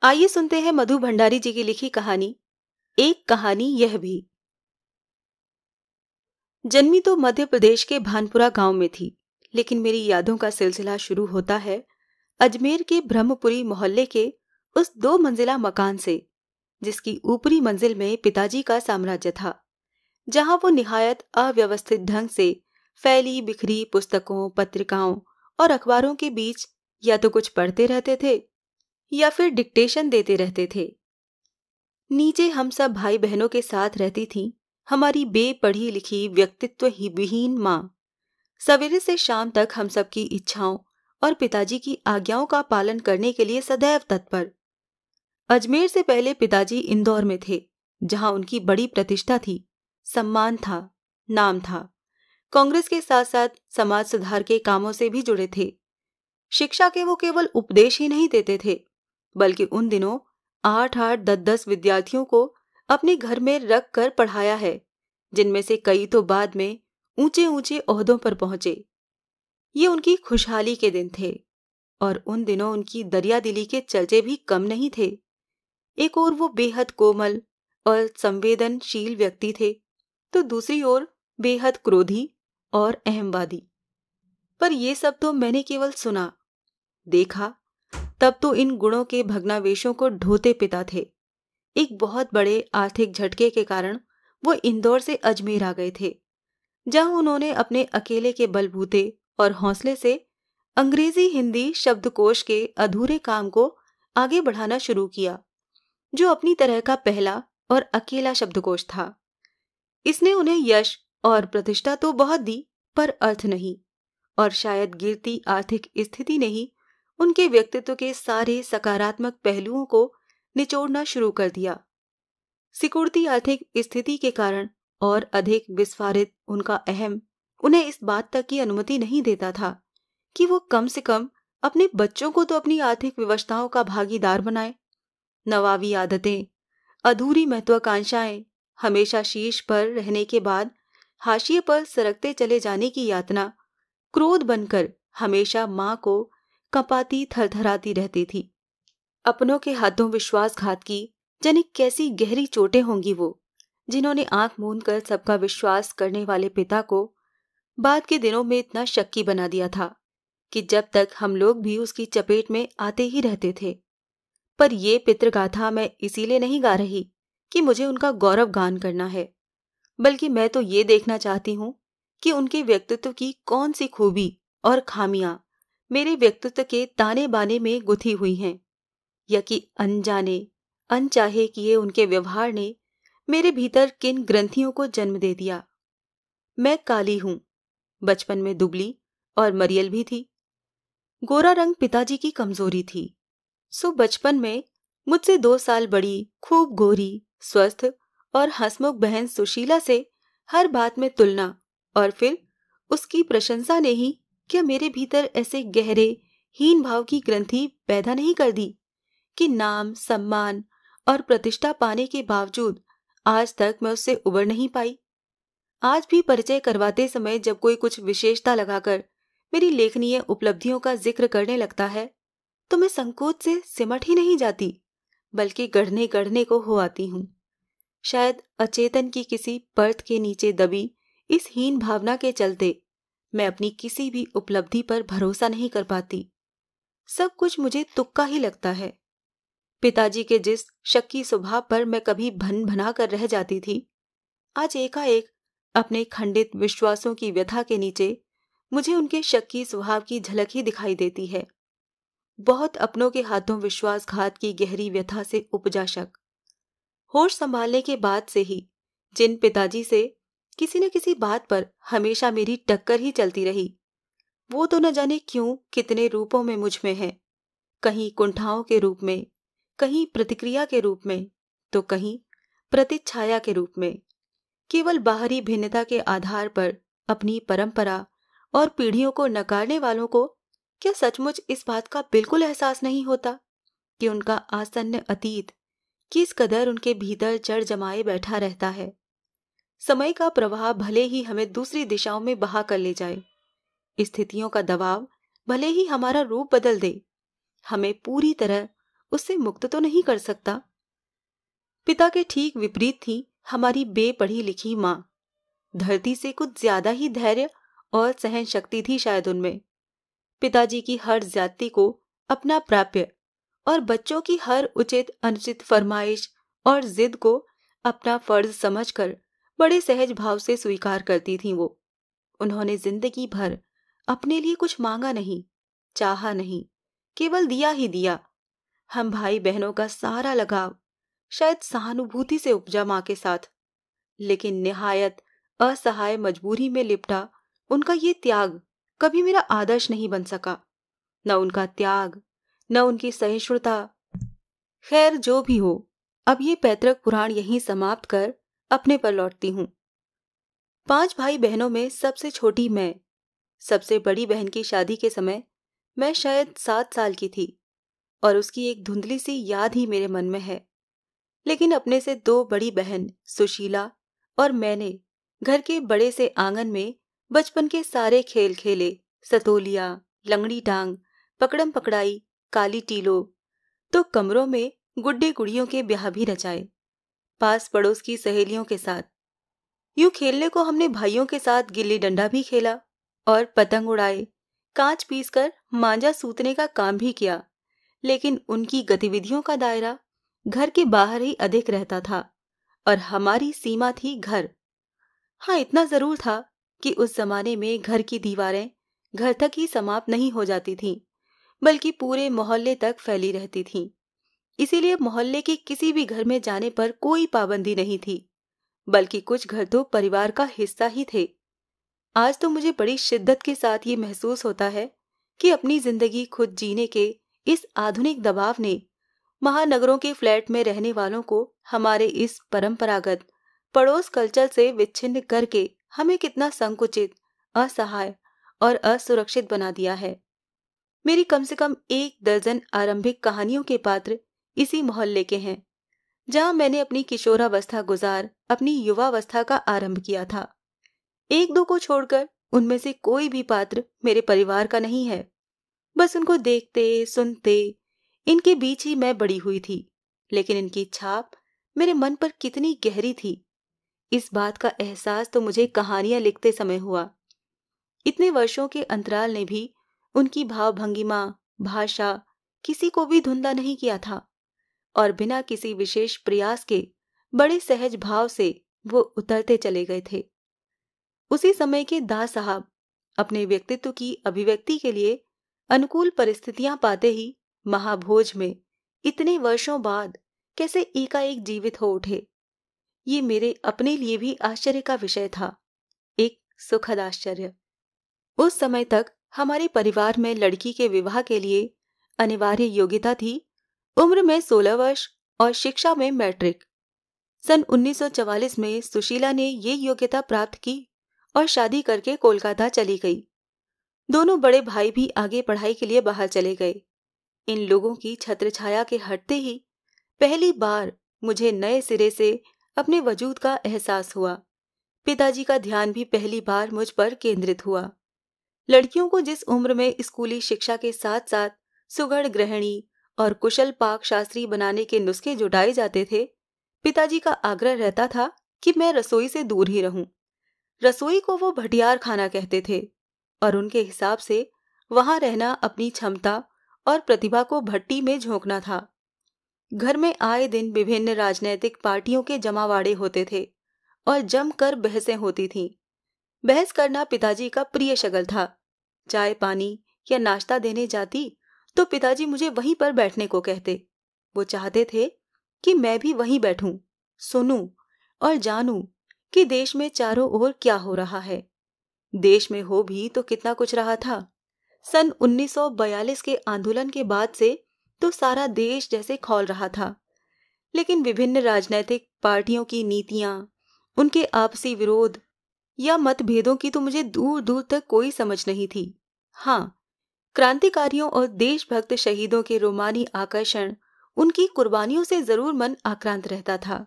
आइए सुनते हैं मधु भंडारी जी की लिखी कहानी, एक कहानी यह भी। जन्मी तो मध्य प्रदेश के भानपुरा गांव में थी, लेकिन मेरी यादों का सिलसिला शुरू होता है अजमेर के ब्रह्मपुरी मोहल्ले के उस 2 मंजिला मकान से, जिसकी ऊपरी मंजिल में पिताजी का साम्राज्य था, जहां वो निहायत अव्यवस्थित ढंग से फैली बिखरी पुस्तकों, पत्रिकाओं और अखबारों के बीच या तो कुछ पढ़ते रहते थे या फिर डिक्टेशन देते रहते थे। नीचे हम सब भाई बहनों के साथ रहती थी हमारी बेपढ़ी लिखी व्यक्तित्व ही विहीन माँ। सवेरे से शाम तक हम सब की इच्छाओं और पिताजी की आज्ञाओं का पालन करने के लिए सदैव तत्पर। अजमेर से पहले पिताजी इंदौर में थे, जहां उनकी बड़ी प्रतिष्ठा थी, सम्मान था, नाम था। कांग्रेस के साथ साथ समाज सुधार के कामों से भी जुड़े थे। शिक्षा के वो केवल उपदेश ही नहीं देते थे, बल्कि उन दिनों 8-8, 10-10 विद्यार्थियों को अपने घर में रख कर पढ़ाया है, जिनमें से कई तो बाद में ऊंचे ऊंचे ओहदों पर पहुंचे। ये उनकी खुशहाली के दिन थे, और उन दिनों उनकी दरियादिली के चर्चे भी कम नहीं थे। एक ओर वो बेहद कोमल और संवेदनशील व्यक्ति थे, तो दूसरी ओर बेहद क्रोधी और अहमवादी। पर ये सब तो मैंने केवल सुना, देखा तब तो इन गुणों के भग्नावेशों को ढोते पिता थे। एक बहुत बड़े आर्थिक झटके के कारण वो इंदौर से अजमेर आ गए थे, जहां उन्होंने अपने अकेले के बलबूते और हौसले से अंग्रेजी हिंदी शब्दकोश के अधूरे काम को आगे बढ़ाना शुरू किया, जो अपनी तरह का पहला और अकेला शब्दकोश था। इसने उन्हें यश और प्रतिष्ठा तो बहुत दी, पर अर्थ नहीं, और शायद गिरती आर्थिक स्थिति ने ही उनके व्यक्तित्व के सारे सकारात्मक पहलुओं को निचोड़ना शुरू कर दिया। सिकुड़ती आर्थिक स्थिति के कारण और अधिक विस्फारित उनका अहम उन्हें इस बात तक की अनुमति नहीं देता था कि वो कम से कम अपने बच्चों को तो अपनी आर्थिक विवशताओं का भागीदार बनाए। नवाबी आदतें, अधूरी महत्वाकांक्षाएं, हमेशा शीर्ष पर रहने के बाद हाशिए पर सरकते चले जाने की यातना क्रोध बनकर हमेशा माँ को कपाती थरथराती रहती थी। अपनों के हाथों विश्वासघात की जाने कैसी गहरी चोटें होंगी वो, जिन्होंने आंख मूंद कर सबका विश्वास करने वाले पिता को बाद के दिनों में इतना शक्की बना दिया था कि जब तक हम लोग भी उसकी चपेट में आते ही रहते थे। पर ये पितृगाथा मैं इसीलिए नहीं गा रही कि मुझे उनका गौरव गान करना है, बल्कि मैं तो ये देखना चाहती हूँ कि उनके व्यक्तित्व की कौन सी खूबी और खामियां मेरे व्यक्तित्व के ताने बाने में गुथी हुई हैं, या कि अनजाने अनचाहे किए उनके व्यवहार ने मेरे भीतर किन ग्रंथियों को जन्म दे दिया। मैं काली हूं, बचपन में दुबली और मरियल भी थी। गोरा रंग पिताजी की कमजोरी थी, सो बचपन में मुझसे 2 साल बड़ी, खूब गोरी, स्वस्थ और हंसमुख बहन सुशीला से हर बात में तुलना, और फिर उसकी प्रशंसा ने ही क्या मेरे भीतर ऐसे गहरे हीन भाव की ग्रंथि पैदा नहीं कर दी कि नाम, सम्मान और प्रतिष्ठा पाने के बावजूद आज तक मैं उससे उबर नहीं पाई। आज भी परिचय करवाते समय जब कोई कुछ विशेषता लगाकर मेरी लेखनीय उपलब्धियों का जिक्र करने लगता है, तो मैं संकोच से सिमट ही नहीं जाती, बल्कि गढ़ने गढ़ने को हो आती हूँ। शायद अचेतन की किसी परत के नीचे दबी इस हीन भावना के चलते मैं अपनी किसी भी उपलब्धि पर भरोसा नहीं कर पाती। सब कुछ मुझे तुक्का ही लगता है। पिताजी के जिस शक्की स्वभाव पर मैं कभी भन भना कर रह जाती थी, आज एकाएक अपने खंडित विश्वासों की व्यथा के नीचे मुझे उनके शक्की स्वभाव की झलक ही दिखाई देती है। बहुत अपनों के हाथों विश्वासघात की गहरी व्यथा से उपजा शक। होश संभालने के बाद से ही जिन पिताजी से किसी न किसी बात पर हमेशा मेरी टक्कर ही चलती रही, वो तो न जाने क्यों कितने रूपों में मुझ में है। कहीं कुंठाओं के रूप में, कहीं प्रतिक्रिया के रूप में, तो कहीं प्रतिच्छाया के रूप में। केवल बाहरी भिन्नता के आधार पर अपनी परंपरा और पीढ़ियों को नकारने वालों को क्या सचमुच इस बात का बिल्कुल एहसास नहीं होता कि उनका आसन्न अतीत किस कदर उनके भीतर जड़ जमाए बैठा रहता है। समय का प्रवाह भले ही हमें दूसरी दिशाओं में बहा कर ले जाए, स्थितियों का दबाव भले ही हमारा रूप बदल दे, हमें पूरी तरह उससे मुक्त तो नहीं कर सकता। पिता के ठीक विपरीत थी हमारी बेपढ़ी लिखी माँ। धरती से कुछ ज्यादा ही धैर्य और सहन शक्ति थी शायद उनमें। पिताजी की हर ज्यादती को अपना प्राप्य और बच्चों की हर उचित अनुचित फरमाइश और जिद को अपना फर्ज समझकर बड़े सहज भाव से स्वीकार करती थीं वो। उन्होंने जिंदगी भर अपने लिए कुछ मांगा नहीं, चाहा नहीं, केवल दिया ही दिया। हम भाई बहनों का सारा लगाव शायद सहानुभूति से उपजा माँ के साथ, लेकिन निहायत असहाय मजबूरी में लिपटा उनका ये त्याग कभी मेरा आदर्श नहीं बन सका। न उनका त्याग, न उनकी सहिष्णुता। खैर जो भी हो, अब ये पैतृक पुराण यहीं समाप्त कर अपने पर लौटती हूँ। 5 भाई बहनों में सबसे छोटी मैं। सबसे बड़ी बहन की शादी के समय मैं शायद 7 साल की थी और उसकी एक धुंधली सी याद ही मेरे मन में है। लेकिन अपने से 2 बड़ी बहन सुशीला और मैंने घर के बड़े से आंगन में बचपन के सारे खेल खेले। सतोलिया, लंगड़ी टांग, पकड़म पकड़ाई, काली टीलो, तो कमरों में गुड्डे गुड़ियों के ब्याह भी रचाए, पास पड़ोस की सहेलियों के साथ। यूं खेलने को हमने भाइयों के साथ गिल्ली डंडा भी खेला और पतंग उड़ाए, कांच पीसकर मांझा सूतने का काम भी किया। लेकिन उनकी गतिविधियों का दायरा घर के बाहर ही अधिक रहता था और हमारी सीमा थी घर। हाँ, इतना जरूर था कि उस जमाने में घर की दीवारें घर तक ही समाप्त नहीं हो जाती थीं, बल्कि पूरे मोहल्ले तक फैली रहती थीं। इसीलिए मोहल्ले के किसी भी घर में जाने पर कोई पाबंदी नहीं थी, बल्कि कुछ घर तो परिवार का हिस्सा ही थे। आज तो मुझे बड़ी शिद्दत के साथ ये महसूस होता है कि अपनी जिंदगी खुद जीने के इस आधुनिक दबाव ने महानगरों के फ्लैट में रहने वालों को हमारे इस परंपरागत पड़ोस कल्चर से विच्छिन्न करके हमें कितना संकुचित, असहाय और असुरक्षित बना दिया है। मेरी कम से कम 1 दर्जन आरंभिक कहानियों के पात्र इसी मोहल्ले के हैं, जहां मैंने अपनी किशोरावस्था गुजार अपनी युवावस्था का आरंभ किया था। 1-2 को छोड़कर उनमें से कोई भी पात्र मेरे परिवार का नहीं है। बस उनको देखते सुनते इनके बीच ही मैं बड़ी हुई थी, लेकिन इनकी छाप मेरे मन पर कितनी गहरी थी, इस बात का एहसास तो मुझे कहानियां लिखते समय हुआ। इतने वर्षों के अंतराल ने भी उनकी भाव भंगिमा, भाषा किसी को भी धुंधला नहीं किया था और बिना किसी विशेष प्रयास के बड़े सहज भाव से वो उतरते चले गए थे। उसी समय के दास साहब अपने व्यक्तित्व की अभिव्यक्ति के लिए अनुकूल परिस्थितियां पाते ही महाभोज में इतने वर्षों बाद कैसे एकाएक जीवित हो उठे, ये मेरे अपने लिए भी आश्चर्य का विषय था, एक सुखद आश्चर्य। उस समय तक हमारे परिवार में लड़की के विवाह के लिए अनिवार्य योग्यता थी उम्र में 16 वर्ष और शिक्षा में मैट्रिक। सन 1944 में सुशीला ने ये योग्यता प्राप्त की और शादी करके कोलकाता चली गई। दोनों बड़े भाई भी आगे पढ़ाई के लिए बाहर चले गए। इन लोगों की छत्रछाया के हटते ही पहली बार मुझे नए सिरे से अपने वजूद का एहसास हुआ। पिताजी का ध्यान भी पहली बार मुझ पर केंद्रित हुआ। लड़कियों को जिस उम्र में स्कूली शिक्षा के साथ साथ सुघड़ गृहिणी और कुशल पाक शास्त्री बनाने के नुस्खे जुटाए जाते थे, पिताजी का आग्रह रहता था कि मैं रसोई से दूर ही रहूं। रसोई को वो भटियार खाना कहते थे और उनके हिसाब से वहां रहना अपनी क्षमता और प्रतिभा को भट्टी में झोंकना था। घर में आए दिन विभिन्न राजनैतिक पार्टियों के जमावाड़े होते थे और जमकर बहसें होती थीं। बहस करना पिताजी का प्रिय शगल था। चाय पानी या नाश्ता देने जाती तो पिताजी मुझे वहीं पर बैठने को कहते। वो चाहते थे कि मैं भी वहीं बैठूं, सुनूं और जानूं कि देश में चारों ओर क्या हो रहा है। देश में हो भी तो कितना कुछ रहा था। सन 1942 के आंदोलन के बाद से तो सारा देश जैसे खौल रहा था, लेकिन विभिन्न राजनैतिक पार्टियों की नीतियां, उनके आपसी विरोध या मतभेदों की तो मुझे दूर दूर तक कोई समझ नहीं थी। हाँ, क्रांतिकारियों और देशभक्त शहीदों के रोमानी आकर्षण, उनकी कुर्बानियों से जरूर मन आक्रांत रहता था।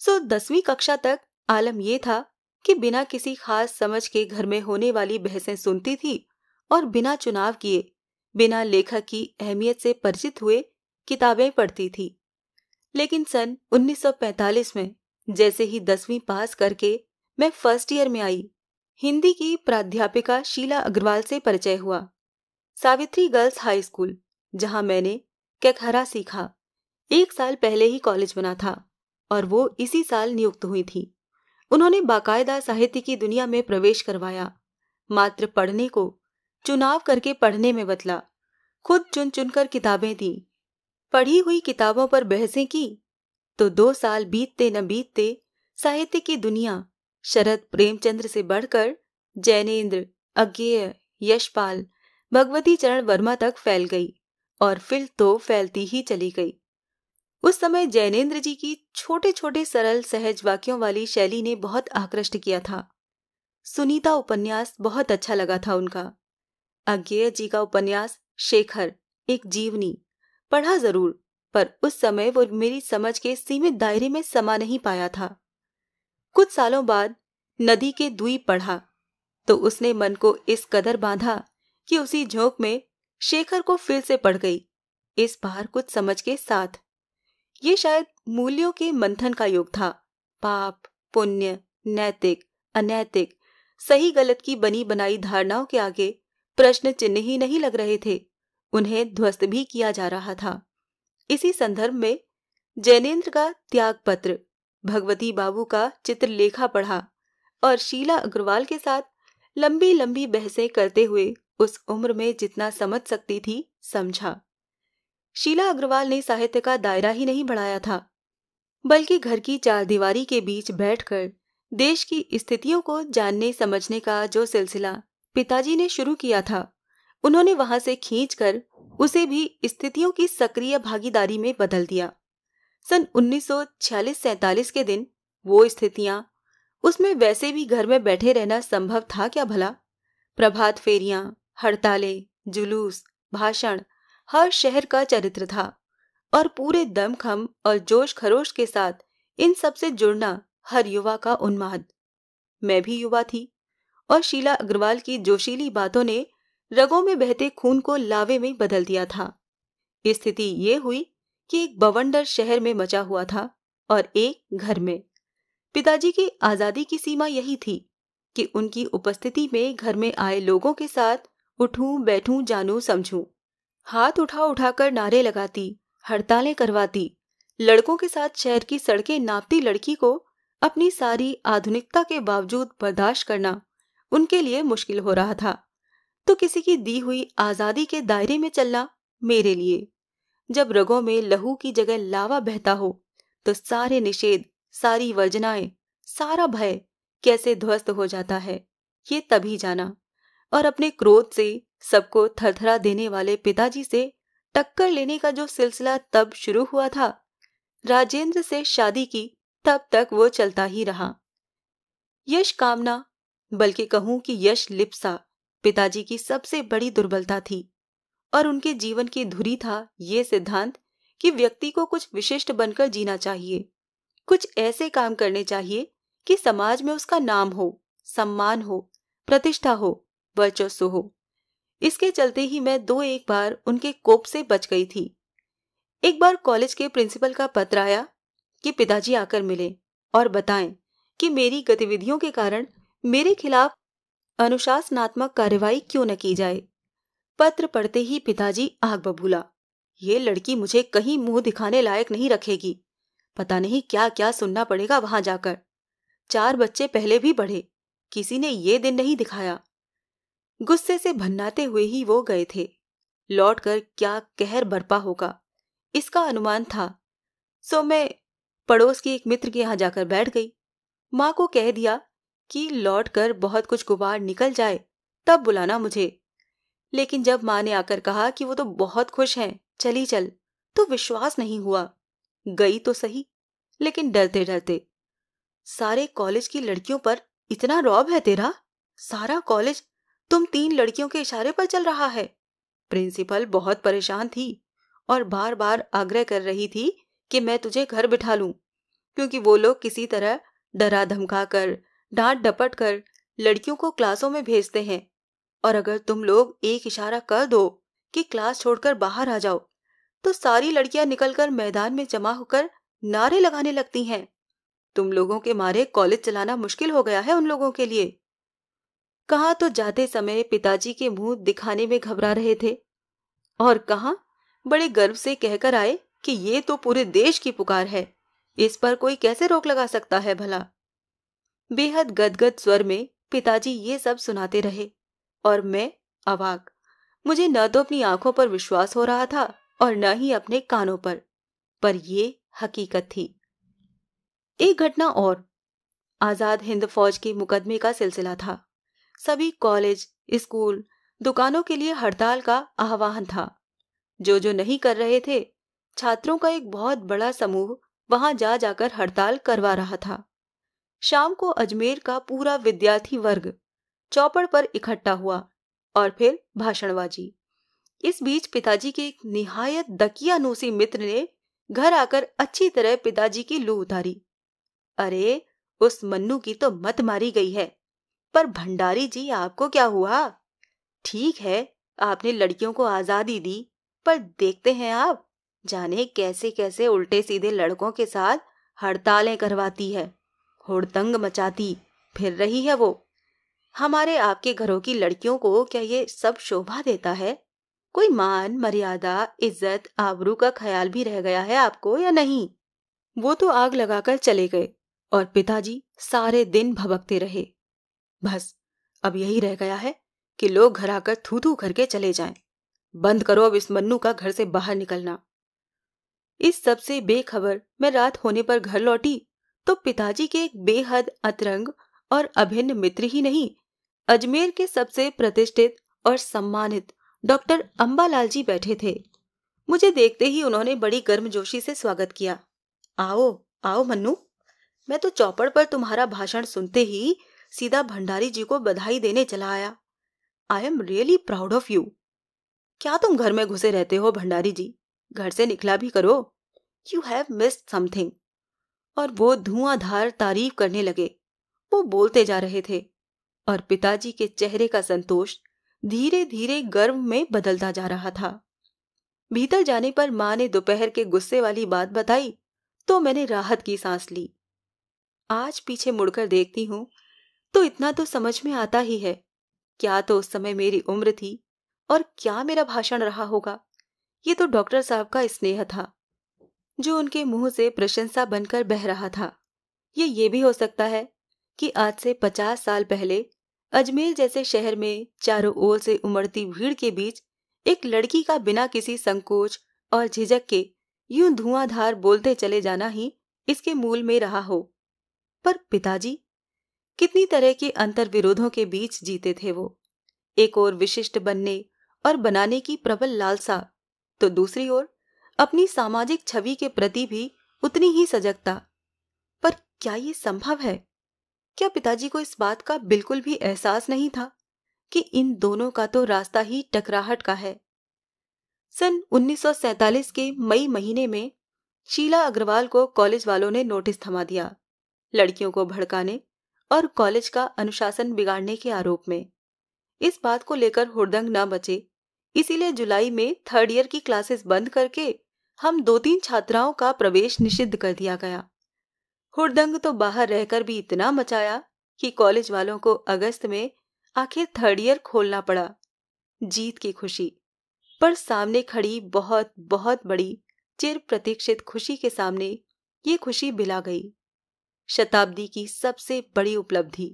10वीं कक्षा तक आलम यह था कि बिना किसी खास समझ के घर में होने वाली बहसें सुनती थी और बिना चुनाव किए, बिना लेखक की अहमियत से परिचित हुए किताबें पढ़ती थी। लेकिन सन 1945 में जैसे ही 10वीं पास करके मैं फर्स्ट ईयर में आई, हिंदी की प्राध्यापिका शीला अग्रवाल से परिचय हुआ। सावित्री गर्ल्स हाई स्कूल, जहां मैंने केकहरा सीखा। 1 साल पहले ही कॉलेज बना था और वो इसी साल नियुक्त हुई थी। उन्होंने बाकायदा साहित्य की दुनिया में प्रवेश करवाया। मात्र पढ़ने को चुनाव करके पढ़ने में बदला। खुद चुन चुनकर किताबें दी। पढ़ी हुई किताबों पर बहसें की तो 2 साल बीतते न बीतते साहित्य की दुनिया शरद प्रेमचंद्र से बढ़कर जैनेन्द्र, अज्ञेय, यशपाल, भगवती चरण वर्मा तक फैल गई और फिर तो फैलती ही चली गई। उस समय जैनेन्द्र जी की छोटे छोटे सरल सहज वाक्यों वाली शैली ने बहुत आकृष्ट किया था। सुनीता उपन्यास बहुत अच्छा लगा था उनका। अज्ञेय जी का उपन्यास शेखर, एक जीवनी, पढ़ा जरूर, पर उस समय वो मेरी समझ के सीमित दायरे में समा नहीं पाया था। कुछ सालों बाद नदी के द्वीप पढ़ा तो उसने मन को इस कदर बांधा कि उसी झोंक में शेखर को फिर से पढ़ गई, इस बार कुछ समझ के साथ। ये शायद मूल्यों के मंथन का युग था। पाप, पुण्य, नैतिक, अनैतिक, सही गलत की बनी बनाई धारणाओं के आगे प्रश्न चिन्ह ही नहीं लग रहे थे, उन्हें ध्वस्त भी किया जा रहा था। इसी संदर्भ में जैनेन्द्र का त्याग पत्र, भगवती बाबू का चित्रलेखा पढ़ा और शीला अग्रवाल के साथ लंबी लंबी बहसें करते हुए उस उम्र में जितना समझ सकती थी समझा। शीला अग्रवाल ने साहित्य का दायरा ही नहीं बढ़ाया था, बल्कि घर की चारदीवारी के बीच बैठकर देश की स्थितियों को जानने समझने का जो सिलसिला पिताजी ने शुरू किया था, उन्होंने वहां से खींचकर उसे भी स्थितियों की सक्रिय भागीदारी में बदल दिया। सन 1946-47 के दिन वो स्थितियां, उसमें वैसे भी घर में बैठे रहना संभव था क्या भला? प्रभात फेरियां, हड़तालें, जुलूस, भाषण, हर शहर का चरित्र था और पूरे दमखम और जोश खरोश के साथ इन सब से जुड़ना हर युवा का उन्माद। मैं भी युवा थी और शीला अग्रवाल की जोशीली बातों ने रगों में बहते खून को लावे में बदल दिया था। स्थिति ये हुई कि एक बवंडर शहर में मचा हुआ था और एक घर में। पिताजी की आजादी की सीमा यही थी कि उनकी उपस्थिति में घर में आए लोगों के साथ उठूं बैठूं जानूं समझूं, हाथ उठा उठाकर नारे लगाती, हड़तालें करवाती, लड़कों के साथ शहर की सड़कें नापती लड़की को अपनी सारी आधुनिकता के बावजूद बर्दाश्त करना उनके लिए मुश्किल हो रहा था। तो किसी की दी हुई आजादी के दायरे में चलना मेरे लिए, जब रगों में लहू की जगह लावा बहता हो तो सारे निषेध, सारी वर्जनाएं, सारा भय कैसे ध्वस्त हो जाता है, ये तभी जाना। और अपने क्रोध से सबको थरथरा देने वाले पिताजी से टक्कर लेने का जो सिलसिला तब शुरू हुआ था, राजेंद्र से शादी की तब तक वो चलता ही रहा। यश कामना, बल्कि कहूं कि यश लिप्सा, पिताजी की सबसे बड़ी दुर्बलता थी और उनके जीवन की धुरी था ये सिद्धांत कि व्यक्ति को कुछ विशिष्ट बनकर जीना चाहिए, कुछ ऐसे काम करने चाहिए कि समाज में उसका नाम हो, सम्मान हो, प्रतिष्ठा हो, वर्चस्व हो। इसके चलते ही मैं 2-1 बार उनके कोप से बच गई थी। एक बार कॉलेज के प्रिंसिपल का पत्र आया कि पिताजी आकर मिले और बताएं कि मेरी गतिविधियों के कारण मेरे खिलाफ अनुशासनात्मक कार्रवाई क्यों न की जाए। पत्र पढ़ते ही पिताजी आग बबूला। ये लड़की मुझे कहीं मुंह दिखाने लायक नहीं रखेगी, पता नहीं क्या क्या सुनना पड़ेगा वहां जाकर। 4 बच्चे पहले भी बढ़े, किसी ने ये दिन नहीं दिखाया। गुस्से से भन्नाते हुए ही वो गए थे। लौटकर क्या कहर बरपा होगा, इसका अनुमान था। सो मैं पड़ोस की एक मित्र के यहाँ जाकर बैठ गई। माँ को कह दिया कि लौटकर बहुत कुछ गुबार निकल जाए तब बुलाना मुझे। लेकिन जब माँ ने आकर कहा कि वो तो बहुत खुश हैं, चली चल, तो विश्वास नहीं हुआ। गई तो सही, लेकिन डरते डरते। सारे कॉलेज की लड़कियों पर इतना रौब है तेरा? सारा कॉलेज तुम 3 लड़कियों के इशारे पर चल रहा है। प्रिंसिपल बहुत परेशान थी और बार बार आग्रह कर रही थी कि मैं तुझे घर बिठा लूं, क्योंकि वो लोग किसी तरह डरा धमका कर, डांट डपट कर लड़कियों को क्लासों में भेजते हैं, और अगर तुम लोग एक इशारा कर दो कि क्लास छोड़कर बाहर आ जाओ तो सारी लड़कियां निकलकर मैदान में जमा होकर नारे लगाने लगती हैं। तुम लोगों के मारे कॉलेज चलाना मुश्किल हो गया है उन लोगों के लिए। कहाँ तो जाते समय पिताजी के मुंह दिखाने में घबरा रहे थे, और कहाँ बड़े गर्व से कहकर आए कि ये तो पूरे देश की पुकार है, इस पर कोई कैसे रोक लगा सकता है भला। बेहद गदगद स्वर में पिताजी ये सब सुनाते रहे और मैं अवाक। मुझे न तो अपनी आंखों पर विश्वास हो रहा था और न ही अपने कानों पर ये हकीकत थी। एक घटना और। आजाद हिंद फौज के मुकदमे का सिलसिला था। सभी कॉलेज, स्कूल, दुकानों के लिए हड़ताल का आह्वान था। जो नहीं कर रहे थे, छात्रों का एक बहुत बड़ा समूह वहां जाकर हड़ताल करवा रहा था। शाम को अजमेर का पूरा विद्यार्थी वर्ग चौपड़ पर इकट्ठा हुआ और फिर भाषणबाजी। इस बीच पिताजी के एक निहायत दकियानूसी मित्र ने घर आकर अच्छी तरह पिताजी की लू उतारी। अरे, उस मन्नू की तो मत मारी गई है, पर भंडारी जी आपको क्या हुआ? ठीक है, आपने लड़कियों को आजादी दी, पर देखते हैं आप जाने कैसे कैसे उल्टे सीधे लड़कों के साथ हड़तालें करवाती है, हुड़दंग मचाती फिर रही है वो। हमारे आपके घरों की लड़कियों को क्या ये सब शोभा देता है? कोई मान, मर्यादा, इज्जत, आबरू का ख्याल भी रह गया है आपको या नहीं? वो तो आग लगाकर चले गए और पिताजी सारे दिन भभकते रहे। बस अब यही रह गया है कि लोग घर आकर थू थू करके चले जाएं। बंद करो अब इस मन्नू का घर से बाहर निकलना। इस सब से बेखबर मैं रात होने पर घर लौटी तो पिताजी के एक बेहद अतरंग और अभिन्न मित्र ही नहीं, अजमेर के सबसे प्रतिष्ठित और सम्मानित डॉक्टर अंबालाल जी बैठे थे। मुझे देखते ही उन्होंने बड़ी गर्मजोशी से स्वागत किया। आओ आओ मन्नू, मैं तो चौपड़ पर तुम्हारा भाषण सुनते ही सीधा भंडारी जी को बधाई देने चला आया। I am really proud of you. क्या तुम घर में घुसे रहते हो भंडारी जी? घर से निकला भी करो। You have missed something. और वो धुआंधार तारीफ करने लगे। वो बोलते जा रहे थे और पिताजी के चेहरे का संतोष धीरे धीरे गर्व में बदलता जा रहा था। भीतर जाने पर माँ ने दोपहर के गुस्से वाली बात बताई तो मैंने राहत की सांस ली। आज पीछे मुड़कर देखती हूँ तो इतना तो समझ में आता ही है, क्या तो उस समय मेरी उम्र थी और क्या मेरा भाषण रहा होगा। ये तो डॉक्टर साहब का स्नेह था जो उनके मुंह से प्रशंसा बनकर बह रहा था। ये भी हो सकता है कि आज से 50 साल पहले अजमेर जैसे शहर में चारों ओर से उमड़ती भीड़ के बीच एक लड़की का बिना किसी संकोच और झिझक के यूं धुआंधार बोलते चले जाना ही इसके मूल में रहा हो। पर पिताजी कितनी तरह के अंतर विरोधों के बीच जीते थे वो। एक ओर विशिष्ट बनने और बनाने की प्रबल लालसा, तो दूसरी ओर अपनी सामाजिक छवि के प्रति भी उतनी ही सजगता। पर क्या ये संभव है? क्या पिताजी को इस बात का बिल्कुल भी एहसास नहीं था कि इन दोनों का तो रास्ता ही टकराहट का है? सन 1947 के मई महीने में शीला अग्रवाल को कॉलेज वालों ने नोटिस थमा दिया, लड़कियों को भड़काने और कॉलेज का अनुशासन बिगाड़ने के आरोप में। इस बात को लेकर हुड़दंग न बचे, इसीलिए जुलाई में 3rd ईयर की क्लासेस बंद करके हम 2-3 छात्राओं का प्रवेश निषिद्ध कर दिया गया। हुड़दंग तो बाहर रहकर भी इतना मचाया कि कॉलेज वालों को अगस्त में आखिर 3rd ईयर खोलना पड़ा। जीत की खुशी, पर सामने खड़ी बहुत बहुत बड़ी चिर प्रतीक्षित खुशी के सामने ये खुशी बिला गई। शताब्दी की सबसे बड़ी उपलब्धि,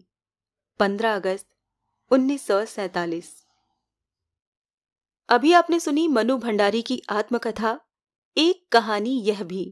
15 अगस्त 1947। अभी आपने सुनी मनु भंडारी की आत्मकथा एक कहानी यह भी।